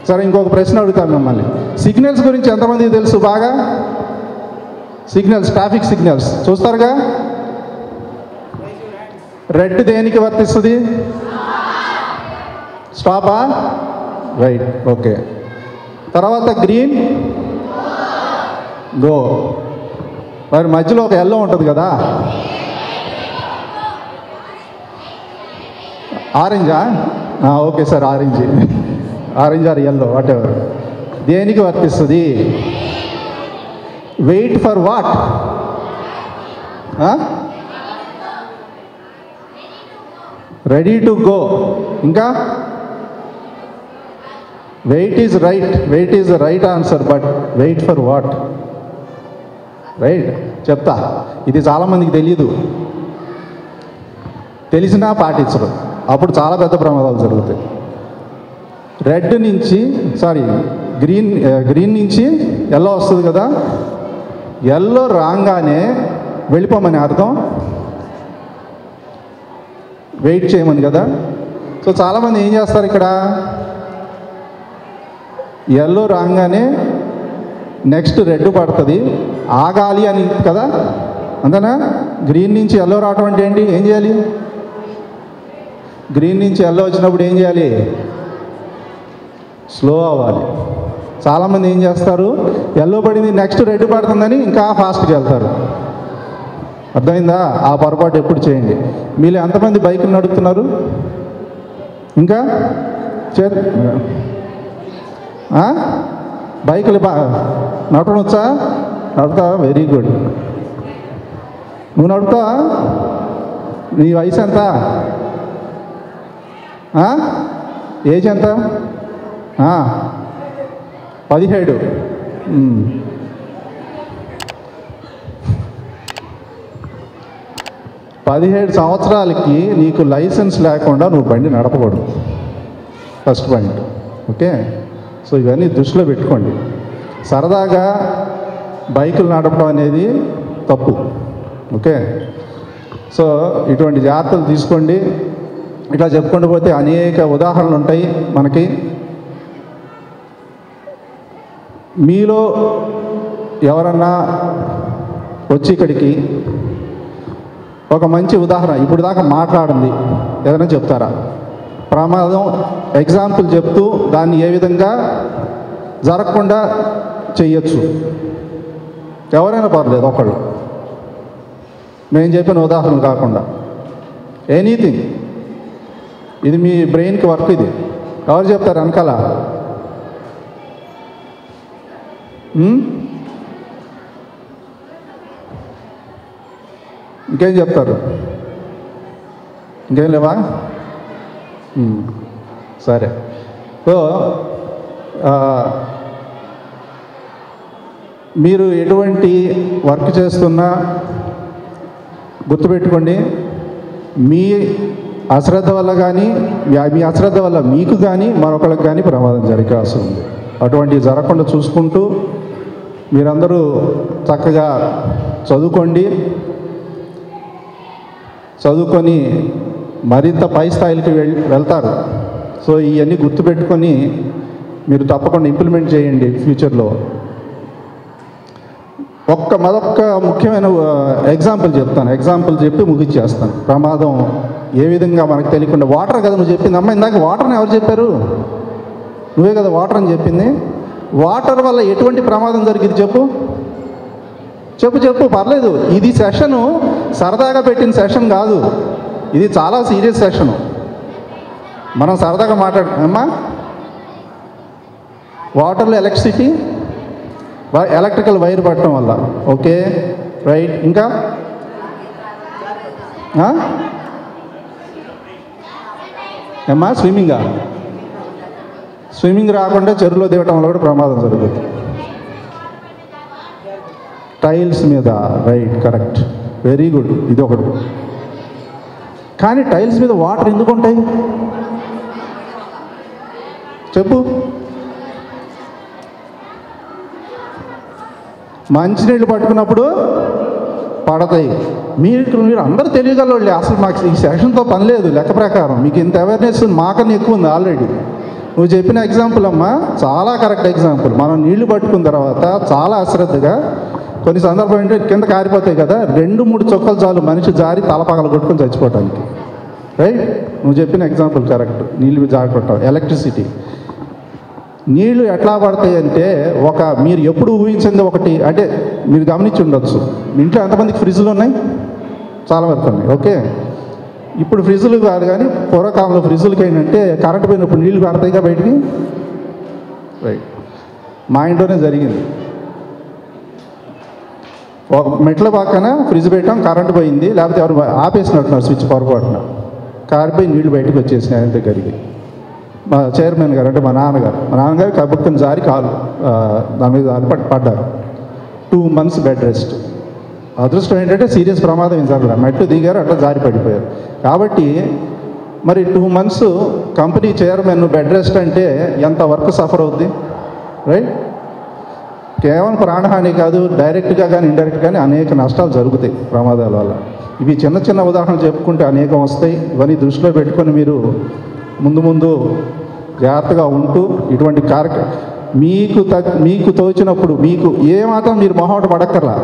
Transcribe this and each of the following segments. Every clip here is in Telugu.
సరే, ఇంకొక ప్రశ్న అడుగుతాను మిమ్మల్ని. సిగ్నల్స్ గురించి ఎంతమందికి తెలుసు? బాగా సిగ్నల్స్, ట్రాఫిక్ సిగ్నల్స్ చూస్తారుగా. రెడ్ దేనికి వర్తిస్తుంది? స్టాపా? Right, okay. తర్వాత గ్రీన్ గో. మరి మధ్యలో ఒక ఎల్లో ఉంటుంది కదా, ఆరెంజా? Okay sir, orange or yellow whatever. దేనికి వర్తిస్తుంది? Wait for what? Ready to go. ఇంకా wait is right, wait is the right answer, but wait for what? Right, చెప్తా. ఇది చాలామందికి తెలీదు, తెలిసినా పాటించరు, అప్పుడు చాలా పెద్ద ప్రమాదాలు జరుగుతాయి. రెడ్ నుంచి గ్రీన్ నుంచి ఎల్లో వస్తుంది కదా, ఎల్లో రాగానే వెళ్ళిపోమని అర్థం, వెయిట్ చేయమని కదా. సో చాలామంది ఏం చేస్తారు, ఇక్కడ ఎల్లో రాగానే నెక్స్ట్ రెడ్ పడుతుంది, ఆగాలి అని కదా, అంతేనా? గ్రీన్ నుంచి ఎల్లో రావటం అంటే ఏంటి? ఏం చేయాలి? గ్రీన్ నుంచి ఎల్లో వచ్చినప్పుడు ఏం చేయాలి? స్లో అవ్వాలి. చాలామంది ఏం చేస్తారు, ఎల్లో పడింది నెక్స్ట్ రెడ్ పడుతుందని ఇంకా ఫాస్ట్గా వెళ్తారు. అర్థమైందా? ఆ పొరపాటు ఎప్పుడు చేయండి. మీరు ఎంతమంది బైకులు నడుపుతున్నారు? ఇంకా బైకులు నడపడం వచ్చా? నడుపుతావా? Very good. నువ్వు నడుపుతావా? నీ వయసు ఎంత? ఏజ్ ఎంత? 17. 17 సంవత్సరాలకి నీకు లైసెన్స్ లేకుండా నువ్వు బండి నడపకూడదు, ఫస్ట్ పాయింట్. ఓకే, సో ఇవన్నీ దృష్టిలో పెట్టుకోండి. సరదాగా బైకులు నడపడం అనేది తప్పు. ఓకే, సో ఇటువంటి జాగ్రత్తలు తీసుకోండి. ఇట్లా చెప్పుకుంటూ పోతే అనేక ఉదాహరణలు ఉంటాయి మనకి. మీలో ఎవరన్నా వచ్చి ఇక్కడికి ఒక మంచి ఉదాహరణ ఇప్పుడు దాకా మాట్లాడింది ఏదైనా చెప్తారా? ప్రమాదం ఎగ్జాంపుల్ చెప్తూ దాన్ని ఏ విధంగా జరగకుండా చెయ్యొచ్చు, ఎవరైనా పర్లేదు, ఒకళ్ళు. నేను చెప్పిన ఉదాహరణ కాకుండా ఎనీథింగ్, ఇది మీ బ్రెయిన్కి వర్క్. ఇది ఎవరు చెప్తారు వెనకాల? ఇంకేం చెప్తారు? ఇంకేం లేవా? సరే. సో మీరు ఎటువంటి వర్క్ చేస్తున్నా గుర్తుపెట్టుకోండి, మీ అశ్రద్ధ వల్ల కానీ మీ అశ్రద్ధ వల్ల మీకు కానీ మరొకరికి కానీ ప్రమాదం జరిగే అవసరం ఉంది. అటువంటివి జరగకుండా చూసుకుంటూ మీరందరూ చక్కగా చదువుకొని మరింత పై స్థాయికి వెళ్తారు. సో ఇవన్నీ గుర్తుపెట్టుకొని మీరు తప్పకుండా ఇంప్లిమెంట్ చేయండి ఫ్యూచర్లో. మరొక్క ముఖ్యమైన ఎగ్జాంపుల్ చెప్తాను, ఎగ్జాంపుల్ చెప్పి ముగిచ్చేస్తాను. ప్రమాదం ఏ విధంగా మనకు తెలియకుండా. వాటర్ కదా నువ్వు చెప్పింది, అమ్మ ఇందాక వాటర్ని ఎవరు చెప్పారు? నువ్వే కదా వాటర్ అని చెప్పింది. వాటర్ వల్ల ఎటువంటి ప్రమాదం జరిగింది చెప్పు పర్లేదు. ఇది సెషను సరదాగా పెట్టిన సెషన్ కాదు, ఇది చాలా సీరియస్ సెషను. మనం సరదాగా మాట్లాడమ్మా. వాటర్లో ఎలక్ట్రికల్ వైర్ పట్టడం వల్ల. Okay, right. ఇంకా ఏమ్మా స్విమ్మింగ్ రాకుండా చెరువులో దిగటం వల్ల కూడా ప్రమాదం జరుగుతుంది. టైల్స్ మీద, రైట్, కరెక్ట్, వెరీ గుడ్. ఇది ఒకటి. కానీ టైల్స్ మీద వాటర్ ఎందుకు ఉంటాయి చెప్పు? మంచినీళ్ళు పట్టుకున్నప్పుడు పడతాయి. మీరు అందరూ తెలియగలవాళ్ళే. అసలు మాకు ఈ సెషన్తో పని లేదు. లెక్క ప్రకారం మీకు ఇంత అవేర్నెస్ మాకన్నా ఎక్కువ ఉంది ఆల్రెడీ. నువ్వు చెప్పిన ఎగ్జాంపుల్ అమ్మా చాలా కరెక్ట్ ఎగ్జాంపుల్. మనం నీళ్లు పట్టుకున్న తర్వాత చాలా అశ్రద్ధగా కొన్ని సందర్భాలు ఏంటంటే కింద కారిపోతాయి కదా, 2-3 చుక్కలు చాలు మనిషి జారి తల పగల కొట్టుకొని చచ్చిపోవటానికి. రైట్, నువ్వు చెప్పిన ఎగ్జాంపుల్ కరెక్ట్. నీళ్ళు జాగ్రత్త. ఎలక్ట్రిసిటీ, నీళ్లు ఎట్లా పడతాయి అంటే మీరు ఎప్పుడు ఊహించింది ఒకటి, అంటే మీరు గమనించి ఉండొచ్చు, మీ ఇంట్లో ఎంతమందికి ఫ్రిడ్జ్లు ఉన్నాయి? చాలా వరకు ఉన్నాయి. ఓకే, ఇప్పుడు ఫ్రిడ్జ్లు కాదు కానీ పూర్వకాలంలో ఫ్రిడ్జ్లకి ఏంటంటే కరెంట్ పోయినప్పుడు నీళ్లు పడతాయిగా బయటికి. రైట్, మా ఇంట్లోనే జరిగింది. ఒక మెట్ల పక్కన ఫ్రిడ్జ్ పెట్టాం, కరెంట్ పోయింది, లేకపోతే ఎవరు ఆపేసినట్టున్నారు స్విచ్ పొరపాటున, కారిపోయి నీళ్లు బయటకు వచ్చేసినాయి ఆయన దగ్గరికి. మా చైర్మన్ గారు అంటే మా నాన్నగారు కబుక్కుని జారి కాలు దాని మీద పడ్డారు. 2 months బెడ్ రెస్ట్. అదృష్టం ఏంటంటే సీరియస్ ప్రమాదం ఏం జరగలేదు, మెట్టు దిగారు అట్లా జారి పడిపోయారు. కాబట్టి మరి 2 months company chairman bed rest అంటే ఎంత వర్క్ సఫర్ అవుద్ది? రైట్, కేవలం ప్రాణహాని కాదు, డైరెక్ట్గా కానీ ఇండైరెక్ట్గా కానీ అనేక నష్టాలు జరుగుతాయి ప్రమాదాల వల్ల. ఇవి చిన్న చిన్న ఉదాహరణలు చెప్పుకుంటే అనేకం వస్తాయి. ఇవన్నీ దృష్టిలో పెట్టుకొని మీరు ముందు జాగ్రత్తగా ఉంటూ ఇటువంటి మీకు తోచినప్పుడు మీకు ఏమాత్రం మీరు మొహమాట పడక్కర్లా.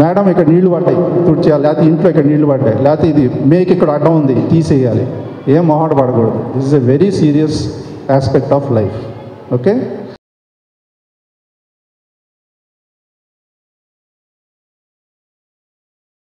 మేడం ఇక్కడ నీళ్లు పడ్డాయి తుడిచేయాలి, లేకపోతే ఇంట్లో ఇక్కడ నీళ్లు పడ్డాయి, లేకపోతే ఇది మేక్ ఇక్కడ అడ్డం ఉంది తీసేయాలి, ఏం మొహమాట పడకూడదు. This is a very serious aspect of life. Okay.